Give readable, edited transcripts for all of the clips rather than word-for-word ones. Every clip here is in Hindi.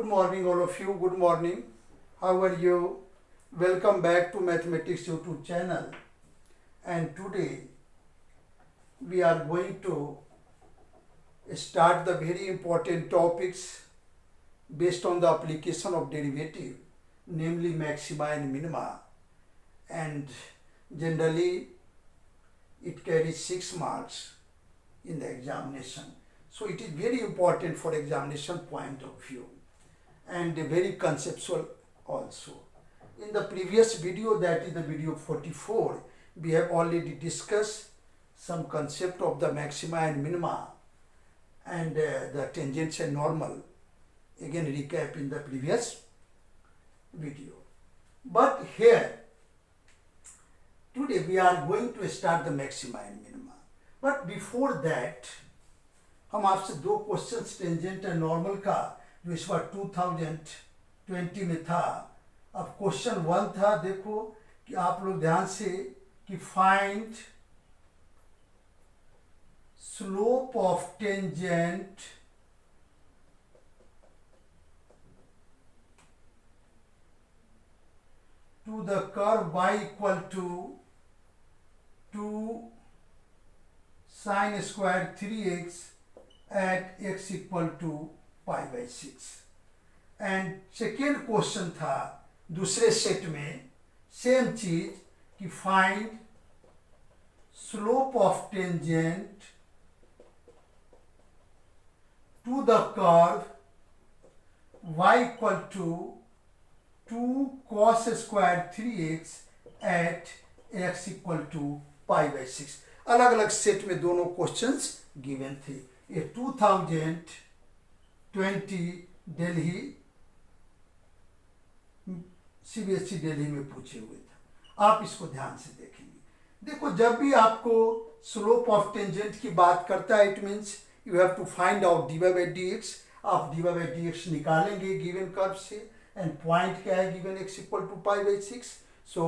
Good morning, all of you. Good morning. How are you? Welcome back to Mathematics YouTube channel. And today we are going to start the very important topics based on the application of derivative, namely maxima and minima. And generally it carries 6 marks in the examination. So it is very important for examination point of view and very conceptual also. In the previous video, that is the video 44, we have already discussed some concept of the maxima and minima and the tangents and normal. Again recap in the previous video. But here today we are going to start the maxima and minima. But before that हम आपसे 2 क्वेश्चंस टेंजेंट एंड नॉर्मल का जो इस बार 2020 में था. अब क्वेश्चन 1 था, देखो कि आप लोग ध्यान से कि find slope of tangent to the curve y equal to 2 sin square 3x at x equal to pi by 6. And second question था दूसरे सेट में सेम चीज कि find slope of tangent to the curve y equal to 2 cos square 3x at x equal to pi by 6. अलग अलग सेट में दोनों क्वेश्चंस गिवन थे. ये 2020 दिल्ली सीबीएसई दिल्ली में पूछे हुए था. आप इसको ध्यान से देखेंगे. देखो, जब भी आपको स्लोप ऑफ टेंजेंट की बात करता है, it means you have to find out dy by dx. आप dy by dx निकालेंगे गिवन कर्व से एंड पॉइंट क्या है given x equal to pi by 6. So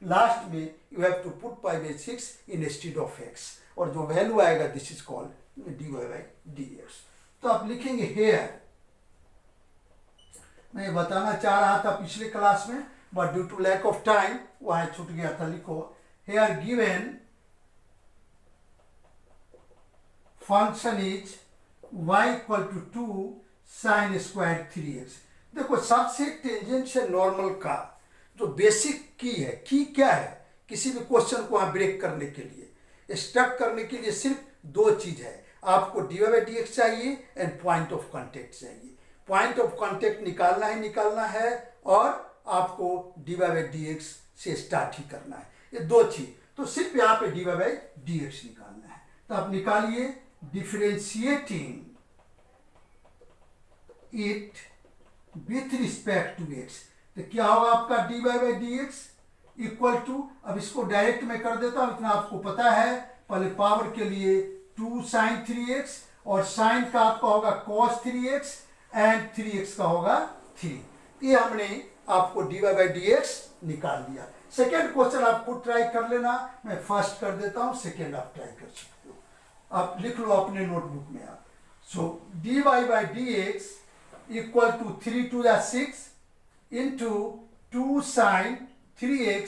last में you have to put pi by 6 instead of x और जो वैल्यू आएगा this is called dy by dx. तो आप लिखेंगे हेयर, मैं बताना चाह रहा था पिछले क्लास में but due to lack of time वहां छूट गया था. लिखो here given function is y equal to 2 sin square 3x. देखो, सबसे टेंजेंट से नॉर्मल का जो बेसिक की है, की क्या है किसी भी क्वेश्चन को वहां ब्रेक करने के लिए, स्टक करने के लिए सिर्फ 2 चीज है. आपको dy by dx चाहिए एंड पॉइंट ऑफ कांटेक्ट चाहिए. पॉइंट ऑफ कांटेक्ट निकालना है और आपको dy by dx से स्टार्ट ही करना है. ये 2 चीज. तो सिर्फ यहाँ पे dy by dx निकालना है. तो आप निकालिए differentiating it with respect to x. तो क्या होगा आपका dy by dx equal to, अब इसको डायरेक्ट में कर देता हूं, इतना आपको पता है. पहले पावर के लिए 2 sin 3x और sin का आपका होगा cos 3x एंड 3x का होगा 3. ये हमने आपको dy by dx निकाल दिया. सेकेंड क्वेश्चन आपको ट्राई कर लेना. मैं फर्स्ट कर देता हूं, सेकेंड आप ट्राई कर सकते हो. आप लिख लो अपने नोटबुक में आप. So dy by dx equal to 3 to the 6 into 2 sin 3x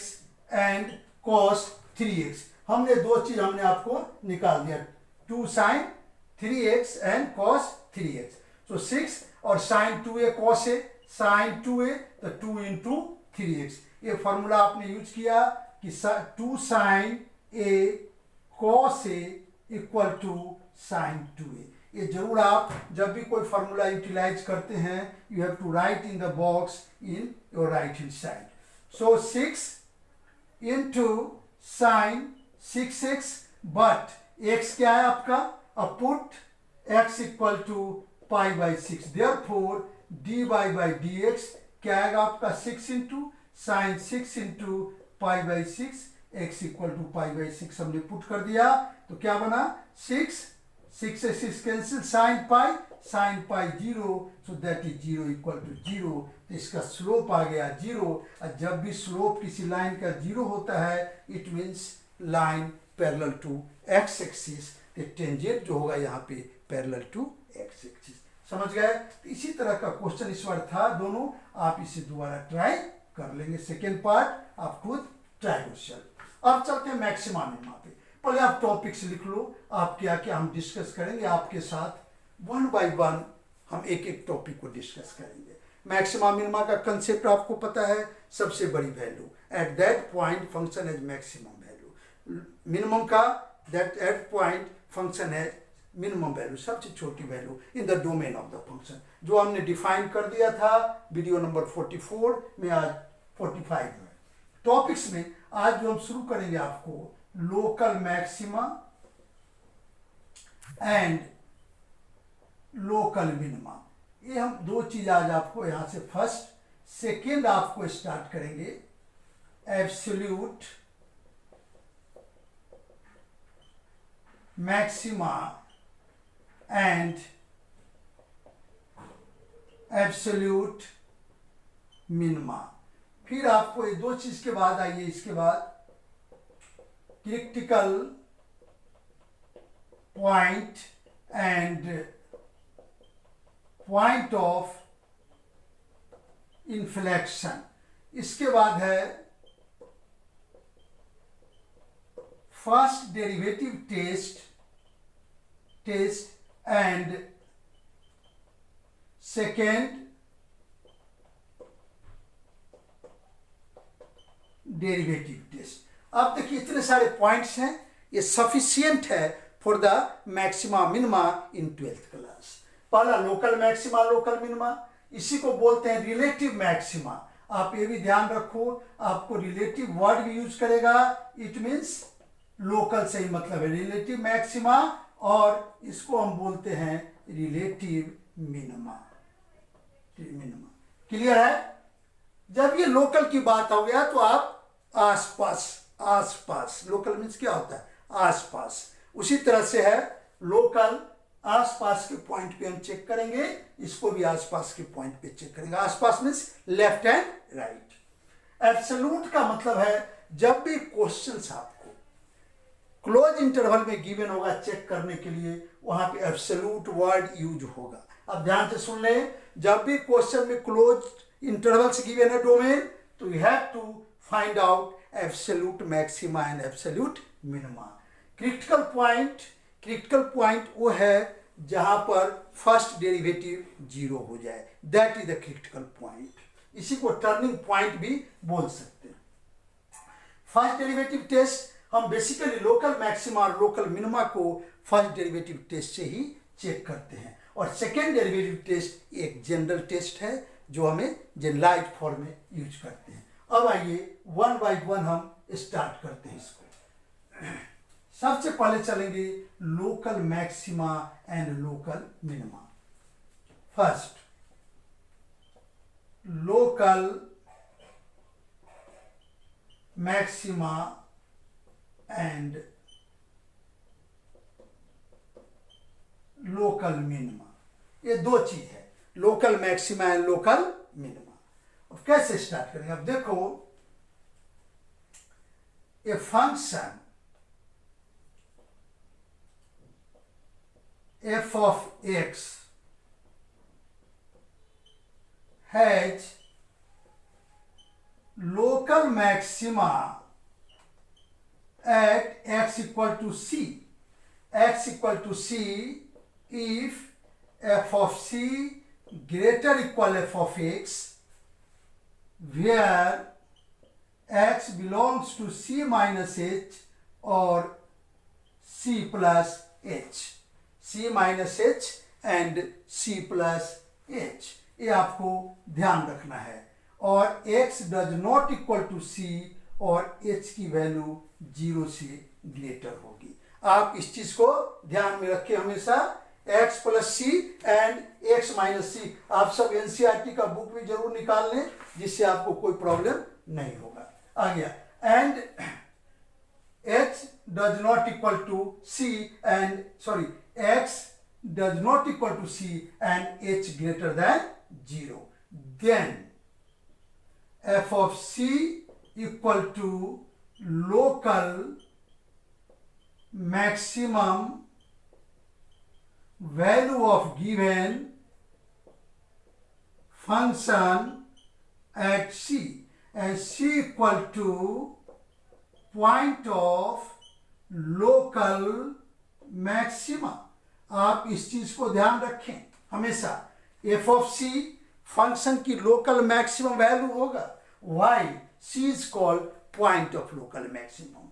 and cos 3x. हमने 2 चीज हमने आपको निकाल दिया, 2 sin 3x and cos 3x. सो 6 और sin 2a cos a, sin 2a तो 2 इंटू 3x. ये फॉर्मूला आपने यूज किया कि 2 sin a cos a equal to sin 2a. ये जरूर आप जब भी कोई फॉर्मूला यूटिलाइज करते हैं you have to write in the box in your right hand side. So 6 into sin 6x, but x क्या है आपका, अब put x equal to pi by 6. Therefore dy by dx क्या आएगा आपका 6 into sin 6 into pi by 6 x equal to pi by 6 हमने पुट कर दिया. तो क्या बना 6 6 cancel, sin pi 0, so that is 0 equal to 0. तो इसका स्लोप आ गया 0. और जब भी स्लोप किसी लाइन का 0 होता है it means line parallel to x axis. Tangent जो होगा यहाँ पे पैरेलल टू x एक्सिस. समझ गए? तो इसी तरह का क्वेश्चन इस बार था दोनों, आप इसे दोबारा ट्राई कर लेंगे। सेकेंड पार्ट आप खुद ट्राई क्वेश्चन। अब चलते हैं मैक्सिमा मिनिमा पे। पहले आप टॉपिक्स लिख लो, आप क्या क्या हम डिस्कस करेंगे आपके साथ, वन बाय वन हम एक एक टॉपिक को डिस्कस करेंगे। मैक्सिमा मिनिमा का कंसेप्ट आपको पता है, सबसे बड़ी value at that point function as maximum value, minimum का that at point function as minimum value, सबसे छोटी value in the domain of the function, जो हमने डिफाइन कर दिया था वीडियो नंबर 44 में, आज 45 में। टॉपिक्स में आज जो हम शुरू करेंगे आपको local maxima and local minima, ये हम दो चीज आज आपको यहां से फर्स्ट, सेकेंड आपको स्टार्ट करेंगे absolute maxima and absolute minima. फिर आपको ये दो चीज के बाद आइए, इसके बाद critical point and point of inflection. इसके बाद है first derivative test and second derivative test. अब देखिए इतने सारे पॉइंट्स हैं, ये सफिशियंट है for the maxima minima in 12th class. पहला लोकल मैक्सिमा लोकल मिनिमा, इसी को बोलते हैं रिलेटिव मैक्सिमा। आप ये भी ध्यान रखो, आपको रिलेटिव वर्ड भी यूज करेगा, इट मीन्स लोकल से ही मतलब है रिलेटिव मैक्सिमा, और इसको हम बोलते हैं रिलेटिव मिनिमा। क्लियर है? जब ये लोकल की बात हो गया तो आप आसपास, लोकल मीन्स क्या होता है? आसपास। उसी तरह से है लोकल, आसपास के पॉइंट पे हम चेक करेंगे, इसको भी आसपास के पॉइंट पे चेक करेंगे। आसपास means left and right. Absolute का मतलब है जब भी क्वेश्चंस आपको क्लोज इंटरवल में गिवन होगा चेक करने के लिए, वहां पे एब्सोल्यूट वर्ड यूज होगा। अब ध्यान से सुन ले, जब भी क्वेश्चन में क्लोज इंटरवल्स गिवन है डोमेन, तो you have to find out absolute maxima and absolute minima. Critical point वो है जहां पर फर्स्ट डेरिवेटिव 0 हो जाए, that is the critical point. इसी को टर्निंग पॉइंट भी बोल सकते हैं। फर्स्ट डेरिवेटिव टेस्ट हम बेसिकली लोकल मैक्सिमा और लोकल मिनिमा को फर्स्ट डेरिवेटिव टेस्ट से ही चेक करते हैं, और सेकेंड डेरिवेटिव टेस्ट एक जनरल टेस्ट है जो हमें जनरलाइज फॉर्म में यूज करते हैं। अब आइए वन बाय वन हम स्टार्ट करते हैं इसको। सबसे पहले चलेंगे local maxima and local minima. First local maxima and local minima, ये दो चीज है, local maxima and local minima. अब कैसे स्टार्ट करेंगे? अब देखो, a function f of x has local maxima at x equal to c. X equal to c if f of c greater equal f of x, where x belongs to c minus h or c plus h. c minus h and c plus h, ये आपको ध्यान रखना है। और x does not equal to c और h की वैल्यू 0 से ग्रेटर होगी। आप इस चीज को ध्यान में रखें हमेशा। x plus c and x minus c, आप सब एनसीईआरटी का बुक भी जरूर निकाल लें, जिससे आपको कोई प्रॉब्लम नहीं होगा। आ गया, and h does not equal to c and x does not equal to c and h greater than 0, then f of c equal to local maximum value of given function at C and C equal to point of local maxima। आप इस चीज को ध्यान रखें हमेशा, f of C फंक्शन की लोकल मैक्सिमम वैल्यू होगा, why C is called point of local maximum.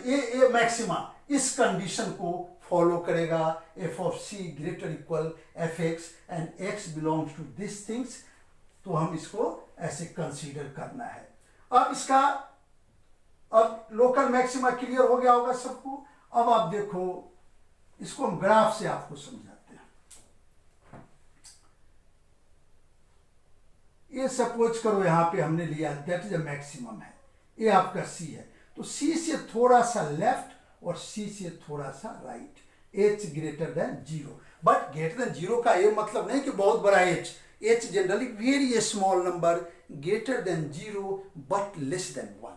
ये मैक्सिमा इस कंडीशन को फॉलो करेगा, f of C greater equal fx and x belongs to this things, तो हम इसको ऐसे कंसीडर करना है। अब इसका अब लोकल मैक्सिमा क्लियर हो गया होगा सबको। अब आप देखो इसको हम ग्राफ से आपको समझाते हैं। ये सपोज करो यहां पे हमने लिया दैट इज अ मैक्सिमम है, ये आपका C है, तो C से थोड़ा सा लेफ्ट और C से थोड़ा सा right, h greater than 0। But greater than 0 का ये मतलब नहीं कि बहुत बड़ा h generally very small number, greater than 0 but less than 1,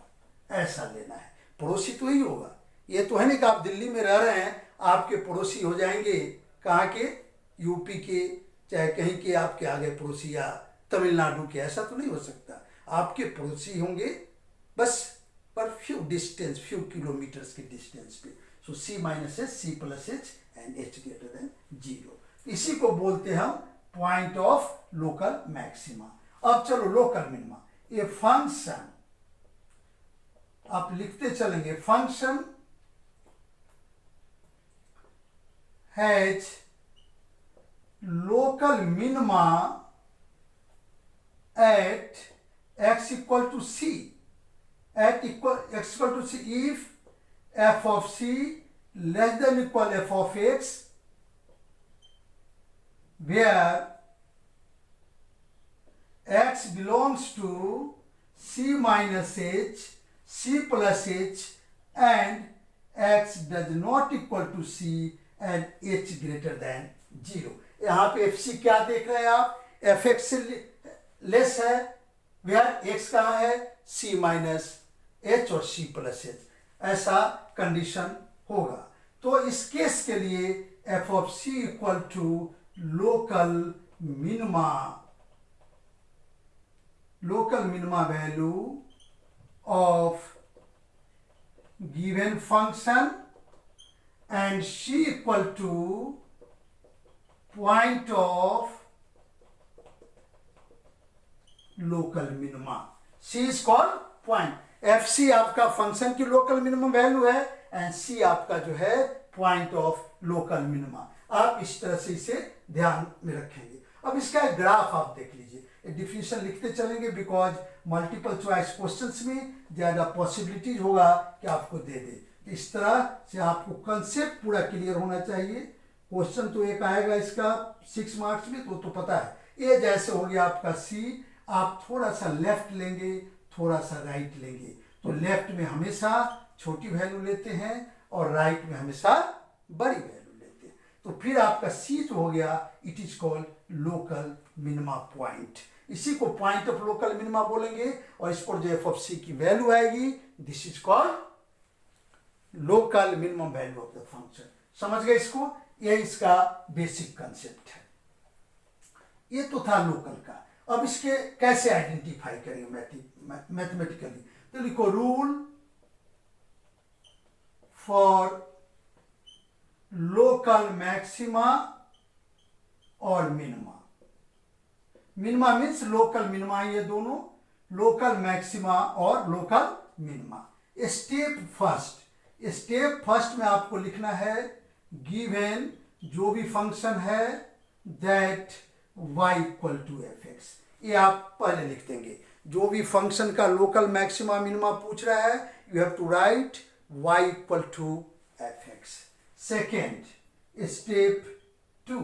ऐसा लेना है। पड़ोसी तो ही होगा, ये तो है नहीं कि आप दिल्ली में रह रहे हैं आपके पड़ोसी हो जाएंगे कहाँ के, यूपी के, चाहे कहीं के आपके आगे पड़ोसी या तमिलनाडु के, ऐसा तो नहीं हो सकता। आपके पड़ोसी होंगे बस पर फ्यू डिस्टेंस, फ्यू किलोमीटर्स के डिस्टेंस पे। सो C minus H, C plus H and h greater than 0, इसी को बोलते हैं हम पॉइंट ऑफ लोकल मैक्सिमा। अब चलो लोकल मिनिमा, ये फंक्शन आप लिखते चलेंगे, function has local minima at x equal to C, at x equal to C if f of C less than equal f of x, where x belongs to C minus h, C plus h and x does not equal to C and h greater than 0। यहाँ पे fc क्या देख रहे हैं आप, fx से लेस है, वेयर x कहाँ है, C माइनस h और C प्लस h, ऐसा कंडीशन होगा। तो इस केस के लिए f of C equal to local minima value of given function and C equal to point of local minima। C is called point, FC आपका फंक्शन की लोकल मिनिमम वैल्यू है एंड C आपका जो है पॉइंट ऑफ लोकल मिनिमा। आप इस तरह से इसे ध्यान में रखेंगे। अब इसका एक ग्राफ आप देख लीजिए, डिफिनेशन लिखते चलेंगे बिकॉज मल्टीपल चॉइस क्वेश्चंस में ज्यादा पॉसिबिलिटीज होगा कि आपको दे दे। इस तरह से आपको कंसेप्ट पूरा क्लियर होना चाहिए। क्वेश्चन तो एक आएगा इसका 6 मार्क्स में, तो पता है। ये जैसे हो गया आपका C, आप थोड़ा सा लेफ्ट लेंगे, थोड़ा सा राइट लेंगे, तो लेफ्ट में हमेशा छोटी वैल्यू लेते हैं और राइट में हमेशा बड़ी वैल्यू लेते हैं। तो फिर आपका C जो हो गया, it is called local minima point. इसी को पॉइंट ऑफ लोकल मिनिमा बोलेंगे और इस पर जो f ऑफ C की वैल्यू आएगी, this is called local minimum value of the function. समझ गए इसको, ये इसका बेसिक कंसेप्ट है। ये तो था लोकल का। अब इसके कैसे आइडेंटिफाई करेंगे मैथमेटिकली, तो लिखो रूल फॉर लोकल मैक्सिमा और minima. Minima means local minima, ये दोनों लोकल मैक्सिमा और लोकल मिनिमा। स्टेप फर्स्ट में आपको लिखना है गिवन जो भी फंक्शन है that y equal to fx। ये आप पहले लिख देंगे, जो भी फंक्शन का लोकल मैक्सिमा मिनिमा पूछ रहा है, you have to write y equal to fx। Second step 2,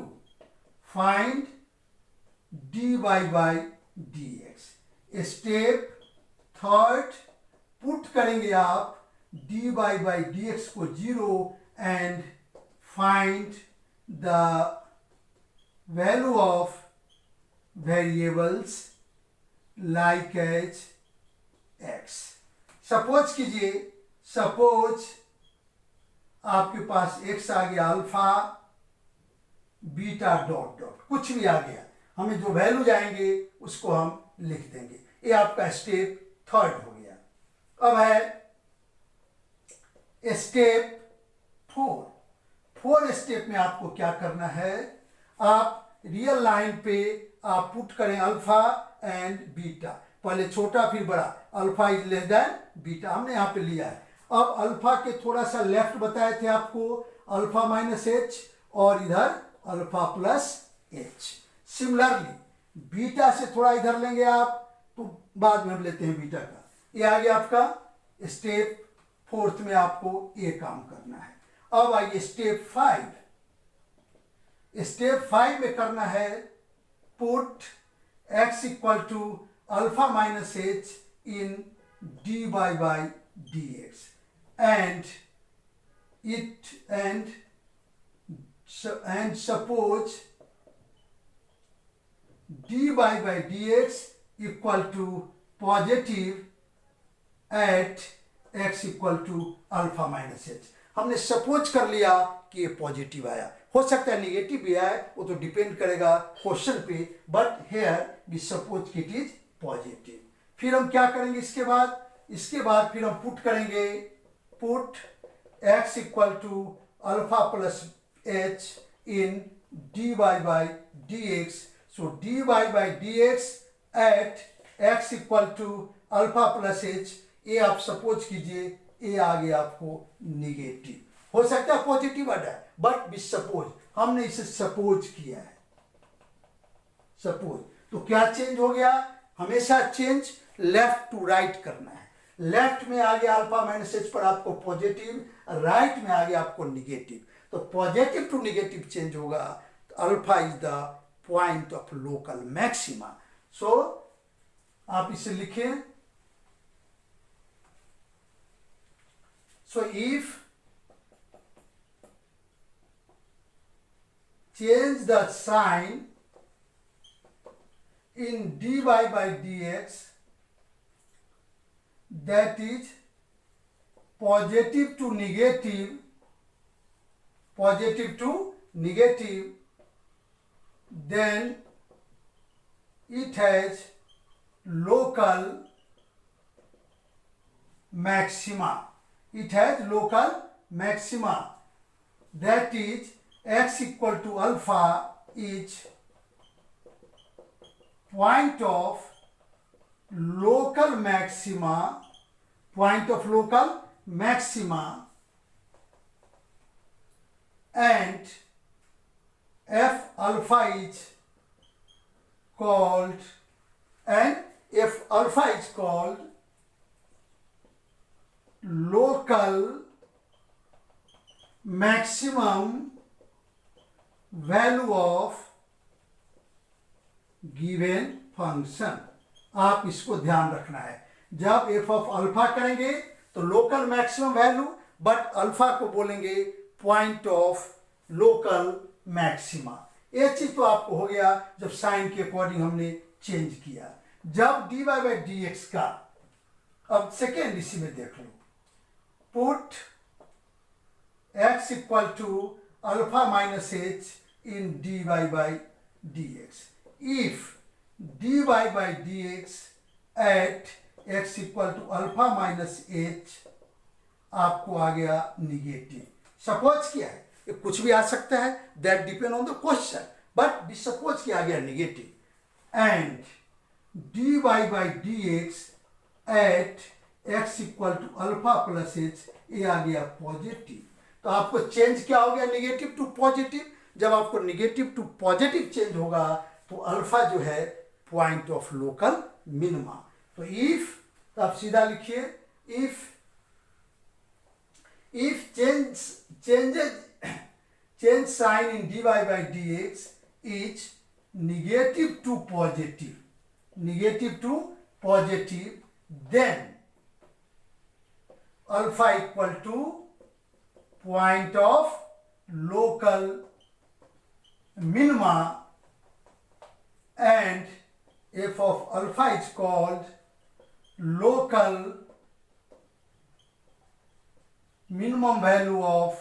find dy by dx। Step third, put करेंगे आप dy by dx को 0 and find the value of variables like as x। Suppose कीजिए, सपोज आपके पास x आ गया, अल्फा बीटा डॉट डॉट कुछ भी आ गया, हमें जो वैल्यू जाएंगे उसको हम लिख देंगे। ये आपका स्टेप थर्ड हो गया। अब है स्टेप फोर स्टेप में आपको क्या करना है, आप रियल लाइन पे आप पुट करें अल्फा एंड बीटा, पहले छोटा फिर बड़ा, alpha is less than beta हमने यहाँ पे लिया है। अब अल्फा के थोड़ा सा लेफ्ट बताए थे आपको अल्फा माइनस एच और इधर alpha plus H. Similarly beta से थोड़ा इधर लेंगे आप, तो बाद में हम लेते हैं बीटा का। ये आ गया आपका स्टेप फोर्थ में आपको ये काम करना है। अब आइए स्टेप फाइव। स्टेप फाइव में करना है put x equal to alpha minus H in dy by dx and suppose dy by dx equal to positive at x equal to alpha minus H. हमने सपोज कर लिया कि ये पॉजिटिव आया, हो सकता है निगेटिव भी आए, वो तो डिपेंड करेगा क्वेश्चन पे, बट हेयर वी सपोज कि इट इज पॉजिटिव। फिर हम क्या करेंगे इसके बाद फिर हम पुट करेंगे put x equal to alpha plus H in dy by dx। So dy by dx at x equal to alpha plus H. ये आप सपोज कीजिए ये आ गया आपको निगेटिव, हो सकता है पॉजिटिव आ जाए, बट भी सपोज, हमने इसे सपोज किया है। सपोज तो क्या चेंज हो गया, हमेशा चेंज लेफ्ट टू राइट करना है। लेफ्ट में आ गया अल्फा माइनस एच पर आपको पॉजिटिव, राइट में आ गया आपको निगेटिव। तो पॉजिटिव टू निगेटिव चेंज होगा। Alpha is the point of local maxima. So आप इसे लिखें। So if change the sign in dy by dx, that is positive to negative, then it has local maxima. It has local maxima, that is x equal to alpha is point of local maxima, and f alpha is called local maximum value of given function। आप इसको ध्यान रखना है, जब f ऑफ अल्फा करेंगे तो local maximum value, but alpha को बोलेंगे पॉइंट ऑफ लोकल मैक्सिमा। ये चीज तो आपको हो गया जब साइन के अकॉर्डिंग हमने चेंज किया। जब dy by dx का, अब सेकेंड इसी में देख लो, put x equal to alpha minus h in dy by dx। If dy by dx at x equal to alpha minus h आपको आ गया निगेटिव। सपोज किया है, ये कुछ भी आ सकता है, that depend on the question, but भी सपोज किया गया negative. And dy by dx at x equal to alpha plus H, ये आ गया पॉजिटिव। तो आपको चेंज क्या हो गया, निगेटिव टू पॉजिटिव। जब आपको निगेटिव टू पॉजिटिव चेंज होगा तो अल्फा जो है पॉइंट ऑफ लोकल मिनिमा। तो इफ, तो आप सीधा लिखिए, if change sign in dy by dx is negative to positive, then alpha equal to point of local minima and f of alpha is called local minimum value of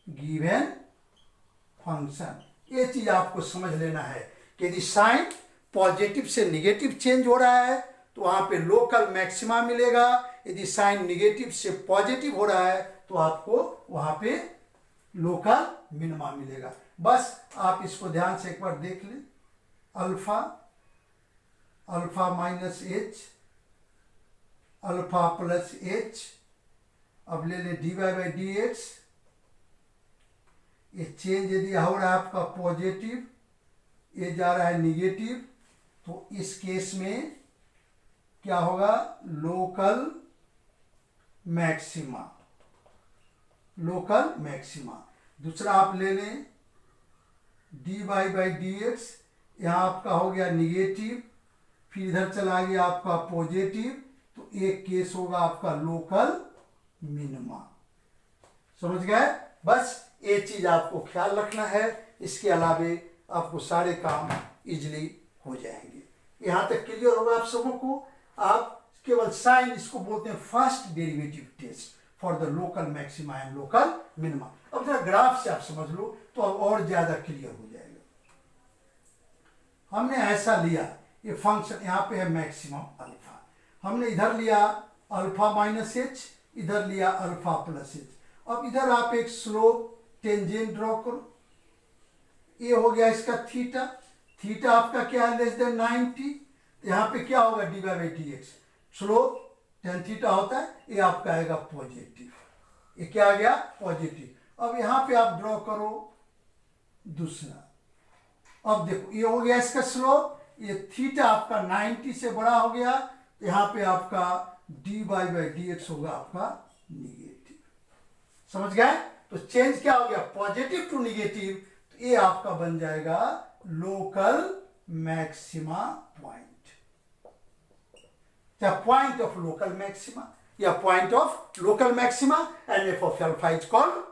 given function। ये चीज आपको समझ लेना है कि यदि साइन पॉजिटिव से निगेटिव चेंज हो रहा है तो वहां पे लोकल मैक्सिमा मिलेगा, यदि साइन निगेटिव से पॉजिटिव हो रहा है तो आपको वहां पे लोकल मिनिमा मिलेगा। बस आप इसको ध्यान से एक बार देख लें। Alpha alpha minus H, alpha plus H, अब ले लें dy बाई डी एक्स। ये चेंज यदि हो रहा है आपका पॉजिटिव, ये जा रहा है निगेटिव, तो इस केस में क्या होगा, लोकल मैक्सिमा, लोकल मैक्सिमा। दूसरा आप ले लें dy बाई डी एक्स, यहाँ आपका हो गया निगेटिव, फिर इधर चला गया आपका पॉजिटिव, तो एक केस होगा आपका लोकल मिनिमा। समझ गए? बस ये चीज आपको ख्याल रखना है, इसके अलावे आपको सारे काम इजीली हो जाएंगे। यहां तक क्लियर होगा आप सबों को। आप केवल साइन, इसको बोलते हैं first derivative test for the local maxima and local minima. अब जरा ग्राफ से आप समझ लो तो अब और ज्यादा क्लियर हो जाएगा। हमने ऐसा लिया, ये फंक्शन यहाँ पे है मैक्सिमम अल्फा, हमने इधर लिया अल्फा माइनस एच, इधर लिया अल्फा प्लस एच। अब इधर आप एक स्लोप टेंजेंट ड्रॉ करो, ये हो गया इसका थीटा, थीटा आपका क्या है, लेस देन 90, यहाँ पे क्या होगा D by D x, slope tan theta होता है, ये आपका आएगा पॉजिटिव, ये क्या आ गया पॉजिटिव। अब यहाँ पे आप ड्रॉ करो दूसरा, अब देखो ये हो गया इसका स्लोप, ये थीटा आपका 90 से बड़ा हो गया, यहाँ पे आपका डी बाई डी एक्स होगा आपका निगेटिव। समझ गए? तो चेंज क्या हो गया, पॉजिटिव टू निगेटिव, तो ये आपका बन जाएगा लोकल मैक्सिमा पॉइंट, या पॉइंट ऑफ लोकल मैक्सिमा, या point of local maxima, and F of alpha is called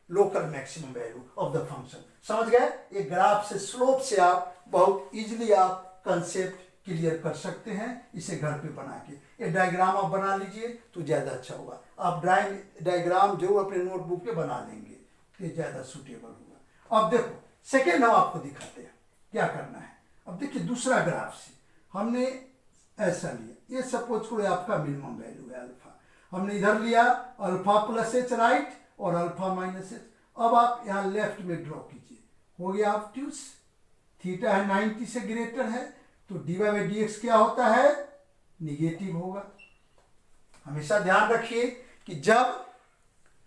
local maximum value of the function. समझ गए? ये ग्राफ से, स्लोप से आप बहुत इजीली आप कंसेप्ट क्लियर कर सकते हैं, इसे घर पे बना के। ये डायग्राम आप बना लीजिए तो ज्यादा अच्छा होगा। आप डायग्राम जो अपने नोटबुक पे बना लेंगे तो ये ज्यादा सुटेबल होगा। अब देखो सेकेंड हम आपको दिखाते हैं क्या करना है। अब देखिए दूसरा ग्राफ से हमने ऐसा लिया, ये सपोज करो आपका मिनिमम वैल्यू है अल्फा, हमने इधर लिया अल्फा प्लस एच राइट और अल्फा माइनस एच। अब आप यहाँ लेफ्ट में ड्रॉ कीजिए, हो गया ऑब्ट्यूस, थीटा है 90 से ग्रेटर है, तो डी बाई डी एक्स क्या होता है, निगेटिव होगा। हमेशा ध्यान रखिए कि जब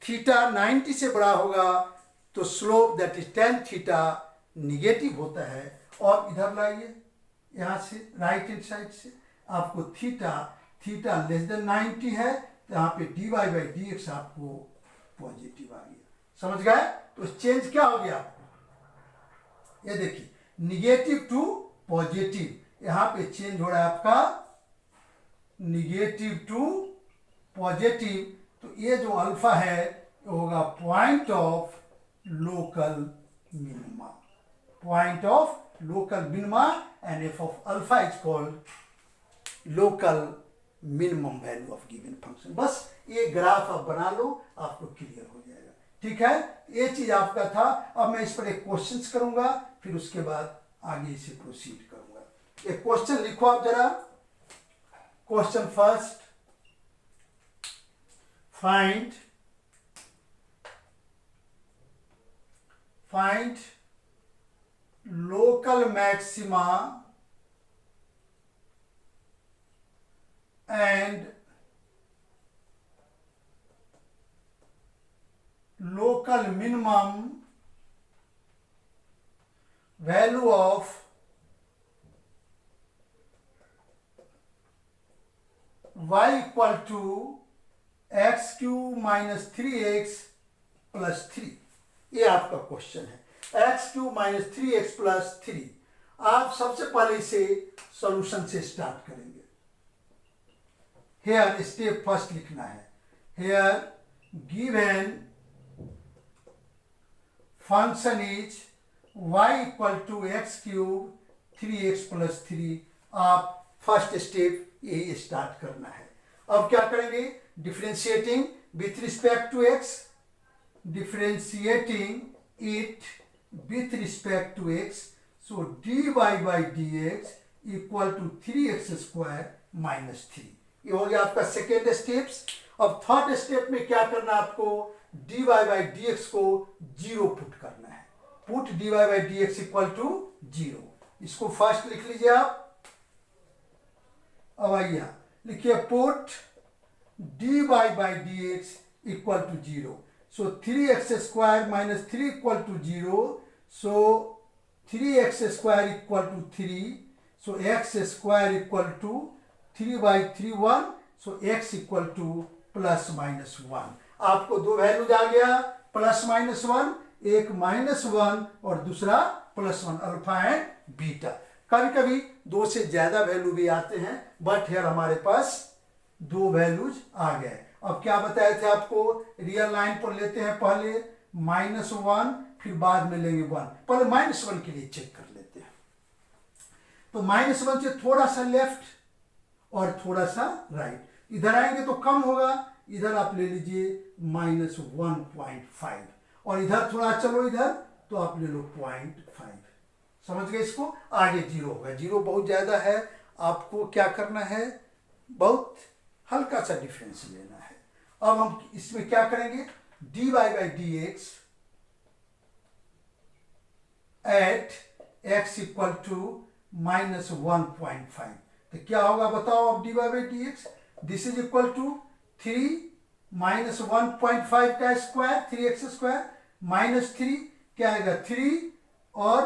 थीटा 90 से बड़ा होगा तो slope that is tan theta negative होता है। और इधर लाइए यहां से राइट हैंड साइड से, आपको थीटा लेस देन 90 है, तो यहाँ पे डी बाई डी एक्स आपको पॉजिटिव आ गया। समझ गए? तो चेंज क्या हो गया आपको, ये देखिए निगेटिव टू पॉजिटिव, यहां पे चेंज हो रहा है आपका निगेटिव टू पॉजिटिव, तो ये जो अल्फा है ये होगा point of local minima, point of local minima, and F of alpha is called local minimum value of given function. बस ये ग्राफ आप बना लो, आपको क्लियर हो जाएगा। ठीक है, ये चीज आपका था। अब मैं इस पर एक क्वेश्चंस करूंगा, फिर उसके बाद आगे इसे प्रोसीड करूंगा। एक क्वेश्चन लिखो आप जरा। Question first, find local maxima and local minimum value of y equal to x cube minus 3x plus 3। ये आपका क्वेश्चन है, x cube minus 3x plus 3। आप सबसे पहले इसे सॉल्यूशन से स्टार्ट करेंगे। हेयर स्टेप फर्स्ट लिखना है, here given function is y equal to X cube 3x plus 3। आप फर्स्ट स्टेप यही स्टार्ट करना है। अब क्या करेंगे, differentiating with respect to x, differentiating it with respect to x, so dy by dx equal to 3x square minus 3। ये हो गया आपका सेकेंड स्टेप्स। अब थर्ड स्टेप में क्या करना है आपको, dy बाई डी एक्स को जीरो पुट करना है। Put dy by D X equal to zero. इसको फर्स्ट लिख लीजिए आप। अब आइए लिखिए put dy by D X equal to zero. So 3x square minus 3 equal to zero. So 3x square equal to 3। So x square equal to 3 by 3 1। So x equal to plus minus 1। आपको दो वैल्यूज आ गया, प्लस माइनस 1, एक माइनस 1 और दूसरा प्लस 1, अल्फा एंड बीटा। कभी कभी दो से ज्यादा वैल्यू भी आते हैं, बट हियर हमारे पास दो वैल्यूज आ गए। अब क्या बताए थे आपको, रियल लाइन पर लेते हैं पहले -1, फिर बाद में लेंगे 1। पहले -1 के लिए चेक कर लेते हैं। तो -1 से थोड़ा सा लेफ्ट और थोड़ा सा राइट, इधर आएंगे तो कम होगा, इधर आप ले लीजिए -1.5 और इधर थोड़ा चलो इधर तो आप ले लो 0.5। समझ गए इसको, आगे जीरो होगा। जीरो बहुत ज्यादा है, आपको क्या करना है, बहुत हल्का सा डिफरेंस लेना है। अब हम इसमें क्या करेंगे, dy by D X at x equal to -1.5। तो क्या होगा बताओ अब, dy by D X, this is equal to 3 minus 1.5 का स्क्वायर 3x स्क्वायर माइनस 3 क्या आएगा 3 और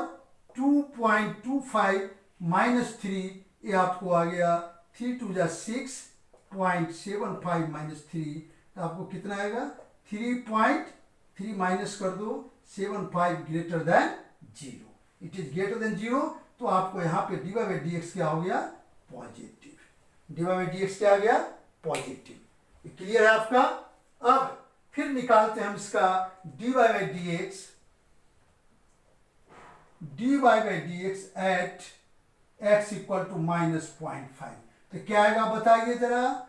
2.25 माइनस 3, ये आपको आ गया 3 2 जा 6.75 माइनस 3, तो आपको कितना आएगा 3.3 माइनस कर दो 75 greater than 0। It is greater than 0, तो आपको यहाँ पे डी बाई डी एक्स क्या हो गया positive. D by D X क्या आ गया पॉजिटिव। क्लियर है आपका। अब फिर निकालते हैं हम इसका dy by D X, dy by D X at x equal to -0.5। तो क्या आएगा बताइए जरा,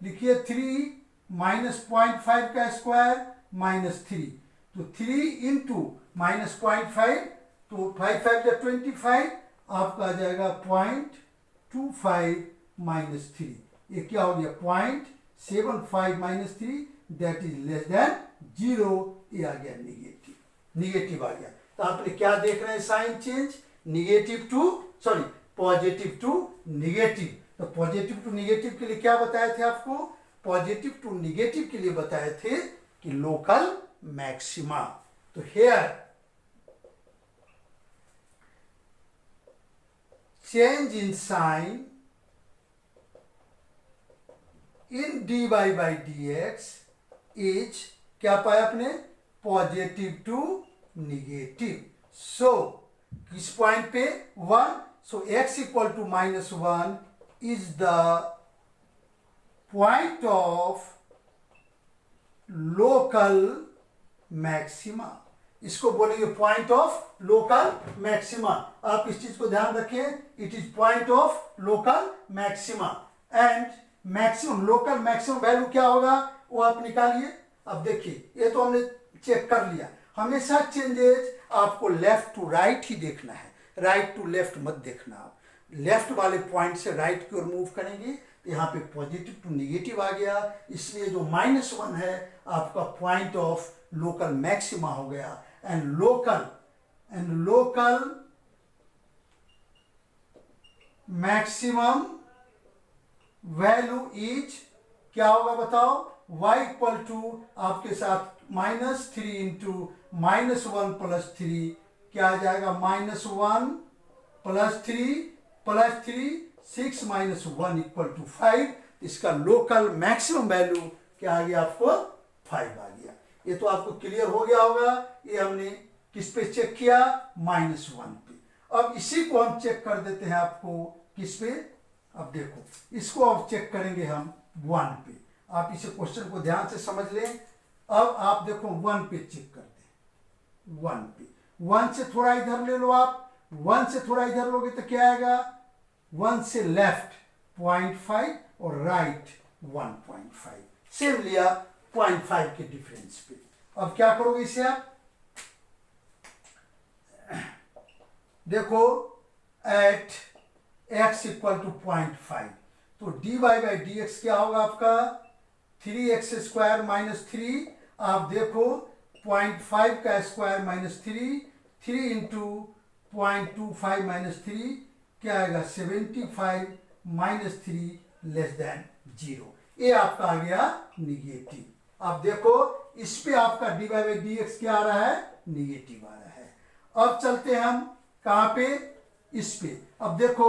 लिखिए 3 माइनस 0.5 का स्क्वायर -3, तो 3 इंटू -0.5, तो 5 5 या 25, आपका आ जाएगा 0.25 माइनस 3। ये क्या हो गया 0.75 minus 3, that is less than 0। ये आ गया निगेटिव, निगेटिव आ गया। तो आपने क्या देख रहे हैं sign change, negative to sorry positive to negative. तो पॉजिटिव टू निगेटिव के लिए क्या बताए थे आपको, पॉजिटिव टू निगेटिव के लिए बताए थे कि लोकल मैक्सिमा। तो here change in sign in dy by D X is क्या पाया आपने, पॉजिटिव टू निगेटिव। सो किस पॉइंट पे 1, so x equal to -1 is the point of local maxima. इसको बोलेंगे पॉइंट ऑफ लोकल मैक्सिमा। आप इस चीज को ध्यान रखें, it is point of local maxima. And maximum local maximum value क्या होगा वो आप निकालिए। अब देखिए ये तो हमने चेक कर लिया, हमेशा चेंजेस आपको लेफ्ट टू राइट ही देखना है, राइट टू लेफ्ट मत देखना। आप लेफ्ट वाले पॉइंट से राइट की ओर मूव करेंगे तो यहाँ पे पॉजिटिव टू निगेटिव आ गया, इसलिए जो -1 है आपका पॉइंट ऑफ लोकल मैक्सिमा हो गया। And local maximum value is क्या होगा बताओ, y इक्वल टू आपके साथ -3 इंटू -1 प्लस 3, क्या आ जाएगा -1 प्लस 3 6 माइनस 1 इक्वल टू 5। इसका लोकल मैक्सिमम वैल्यू क्या आ गया आपको 5 आ गया। ये तो आपको क्लियर हो गया होगा। ये हमने किस पे चेक किया, -1 पे। अब इसी को हम चेक कर देते हैं आपको किस पे, अब देखो इसको अब चेक करेंगे हम 1 पे। आप इसे क्वेश्चन को ध्यान से समझ लें। अब आप देखो 1 पे चेक करते हैं, 1 पे 1 से थोड़ा इधर ले लो आप, 1 से थोड़ा इधर लोगे तो क्या आएगा, 1 से लेफ्ट 0.5 और राइट 1.5, सेम लिया 0.5 के डिफरेंस पे। अब क्या करोगे इसे आप, देखो एट x इक्वल टू 0.5, तो dy बाई डी एक्स क्या होगा आपका 3x² माइनस 3, आप देखो 0.5 का स्क्वायर माइनस 3 इंटू 0.25 माइनस 3 क्या आएगा 75 माइनस 3 लेस देन 0। ये आपका आ गया निगेटिव। अब देखो इस पे आपका D Y by D X क्या आ रहा है, निगेटिव आ रहा है। अब चलते हैं हम कहाँ पे, इस पे। अब देखो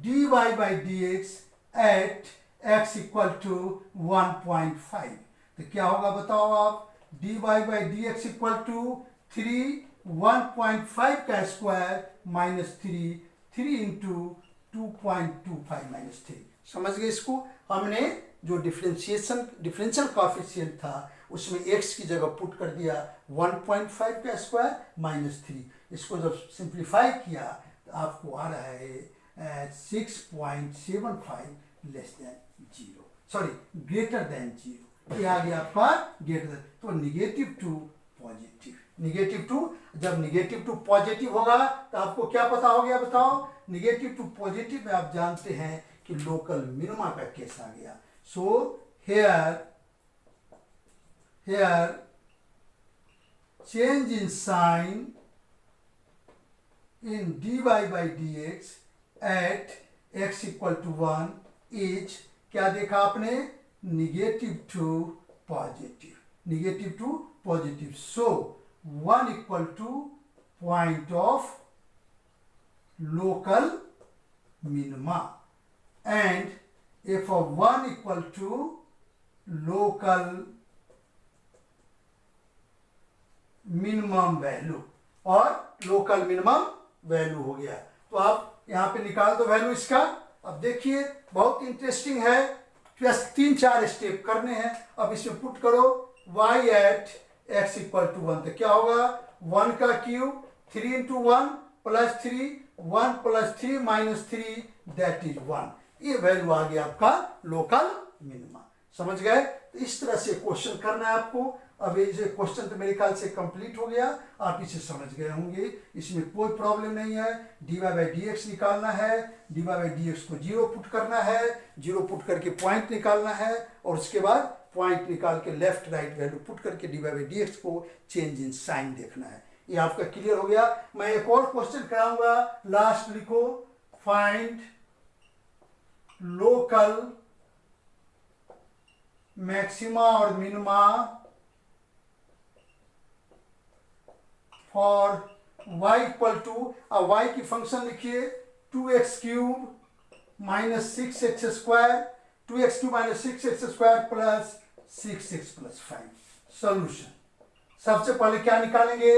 D Y by D X at X equal to 1.5, तो क्या होगा बताओ आप, D Y by D X equal to 1.5 का स्क्वायर माइनस 3 इंटू 2.25 माइनस 3। समझ गए इसको? हमने जो डिफरेंशियल कॉएफिशिएंट था उसमें x की जगह पुट कर दिया 1.5 का स्क्वायर माइनस 3। इसको जब सिंप्लीफाई किया तो आपको आ रहा है 6.75 less than 0, sorry greater than 0। ये आ गया आपका ग्रेटर देन, तो negative to positive, negative to, जब निगेटिव टू पॉजिटिव होगा तो आपको क्या पता हो गया बताओ, निगेटिव टू पॉजिटिव में आप जानते हैं कि लोकल मिनिमा का केस आ गया। So here change in sign in dy by dx at x equal to 1 is क्या देखा आपने, negative to positive. So 1 equal to point of local minima and F of 1 equal to local minimum value, और लोकल मिनिमम वैल्यू हो गया। तो आप यहां पे निकाल दो वैल्यू इसका। अब देखिए बहुत इंटरेस्टिंग है, बस 3-4 स्टेप करने हैं। अब इसमें पुट करो y at x equal to 1, तो क्या होगा 1 का cube 3 into 1 plus 3, 1 plus 3 minus 3 that is 1। ये वैल्यू आ गया आपका लोकल मिनिमा। समझ गए? तो इस तरह से क्वेश्चन करना है आपको। अब ये क्वेश्चन तो मेरे ख्याल से कंप्लीट हो गया, आप इसे समझ गए होंगे, इसमें कोई प्रॉब्लम नहीं है। D Y by D X निकालना है, D Y by D X को 0 पुट करना है, 0 पुट करके पॉइंट निकालना है, और उसके बाद पॉइंट निकाल के लेफ्ट राइट वैल्यू पुट करके D Y by D X को चेंज इन साइन देखना है। ये आपका क्लियर हो गया। मैं एक और क्वेश्चन कराऊंगा, लास्ट लिखो, फाइंड लोकल मैक्सिमा और minima for y equal to, अब y की फंक्शन लिखिए 2x cube minus 6x square, 2x cube minus 6x square plus 6x plus 5। Solution सबसे पहले क्या निकालेंगे,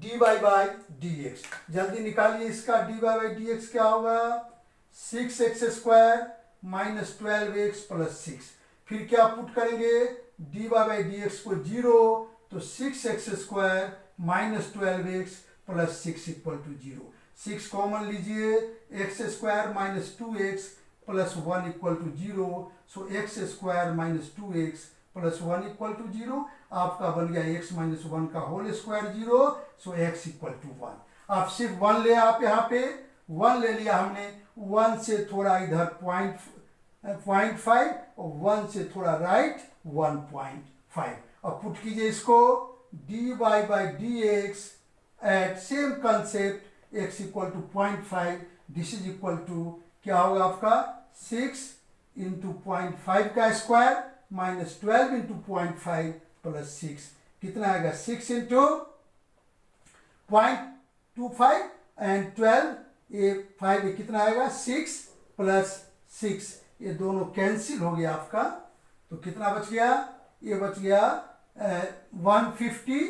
dy बाई डी एक्स। जल्दी निकालिए इसका, dy बाई डी एक्स क्या होगा 6x square minus 12x plus 6। फिर क्या पुट करेंगे, dy बाई डी एक्स को 0, तो 6x square minus 12x plus 6 equal to 0। 6 common लीजिए, x square minus 2x plus 1 equal to 0। So x square minus 2x plus 1 equal to 0। आपका बन गया x माइनस 1 का whole square 0। So x equal to 1। आप सिर्फ 1 ले, आप यहाँ पे 1 ले लिया हमने, 1 से थोड़ा इधर 0.5 और 1 से थोड़ा राइट 1.5। अब पुट कीजिए इसको, dy by dx at same concept x equal to 0.5, this is equal to क्या होगा आपका 6 इंटू 0.5 का स्क्वायर माइनस 12 इंटू 0.5 प्लस 6, कितना आएगा 6 इंटू 0.25 एंड 12, ये 5 ये कितना आएगा 6 प्लस 6, ये दोनों कैंसिल हो गया आपका। तो कितना बच गया, ये बच गया 150,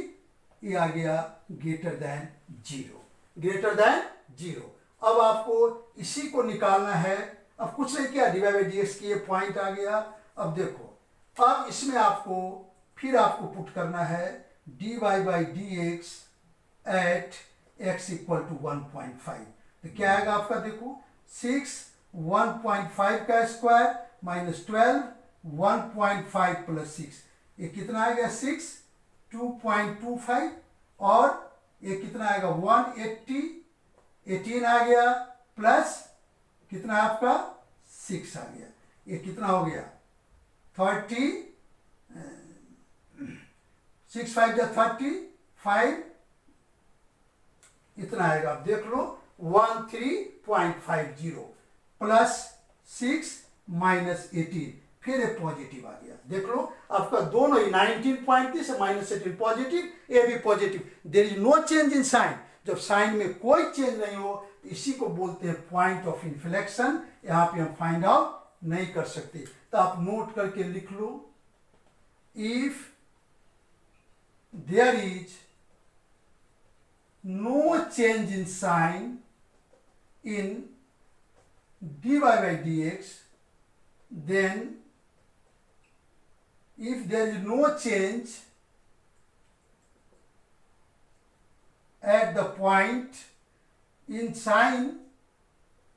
ये आ गया ग्रेटर देन 0। अब आपको इसी को निकालना है। अब कुछ नहीं किया, D Y by D X की ये पॉइंट आ गया। अब देखो, अब इसमें आपको फिर आपको पुट करना है D Y by D X at X equal to 1.5। तो क्या आएगा आपका, देखो 6 1.5 का स्क्वायर माइनस 12 1.5 प्लस 6, ये कितना आएगा 6 2.25, और ये कितना आएगा 180 18 आ गया प्लस कितना आपका 6 आ गया, ये कितना हो गया 30, 6 5 जा 35, इतना आएगा, आप देख लो 13.50 प्लस 6 माइनस 18, फिर एक पॉजिटिव आ गया, देख लो आपका दोनों ही 19.3 से माइनस 18 पॉजिटिव, ए भी positive, there is no change in sign. जब साइन में कोई चेंज नहीं हो तो इसी को बोलते हैं पॉइंट ऑफ इन्फ्लेक्शन। यहां पे हम फाइंड आउट नहीं कर सकते, तो आप नोट करके लिख लो, if there is no change in sign in dy by dx, then if there is no change at the point in sign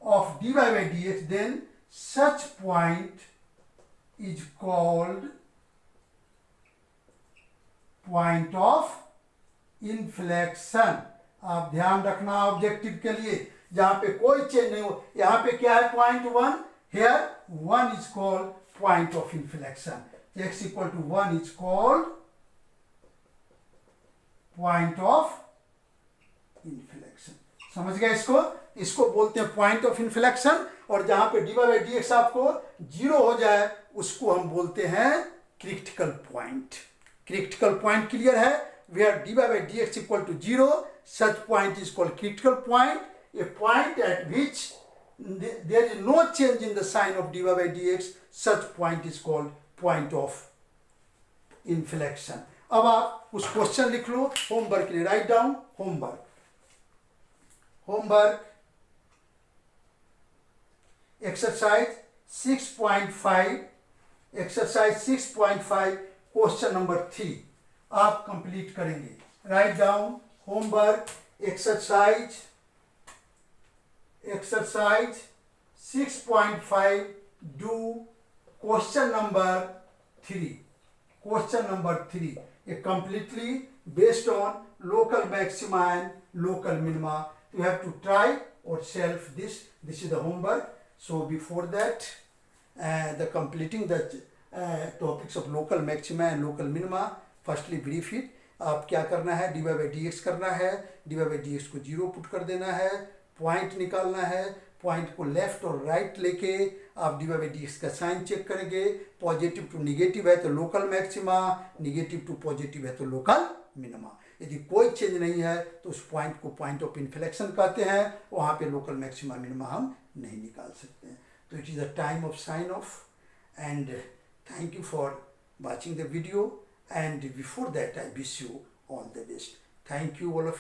of dy by dx, then such point is called point of inflection। आप ध्यान रखना ऑब्जेक्टिव के लिए, जहां पे कोई चेंज नहीं हो, यहां पे क्या है point 1, here 1 is called point of inflection, x equal to 1 is called point of inflection. समझ गए इसको? इसको बोलते हैं पॉइंट ऑफ इन्फ्लेक्शन। और जहां पे dy by dx आपको 0 हो जाए उसको हम बोलते हैं critical point. Critical point clear है? where dy by dx equal to 0, such point is called critical point, a point at which there is no change in the sign of dy by dx, such point is called point of inflection। अब आप उस क्वेश्चन लिख लो होमवर्क के लिए, write down homework exercise 6.5, exercise 6.5 question number 3 आप कंप्लीट करेंगे। Write down homework exercise 6.5 do question number 3। Question number 3 ये completely based on local maxima and local minima. You have to try or self this. This is the homework. So before that, the completing the topics of local maxima and local minima. Firstly brief it. आप क्या करना है, dy by dx करना है, dy by dx को 0 पुट कर देना है, पॉइंट निकालना है, पॉइंट को लेफ्ट और राइट लेके आप dy by dx का साइन चेक करेंगे, पॉजिटिव टू निगेटिव है तो local maxima, negative to positive है तो लोकल मिनिमा। यदि कोई चेंज नहीं है तो उस पॉइंट को पॉइंट ऑफ इन्फ्लेक्शन कहते हैं, वहाँ पे लोकल मैक्सिमा मिनिमा हम नहीं निकाल सकते हैं। तो it is the time of sine of, and thank you for watching the video, and before that I wish you all the best. Thank you all of you.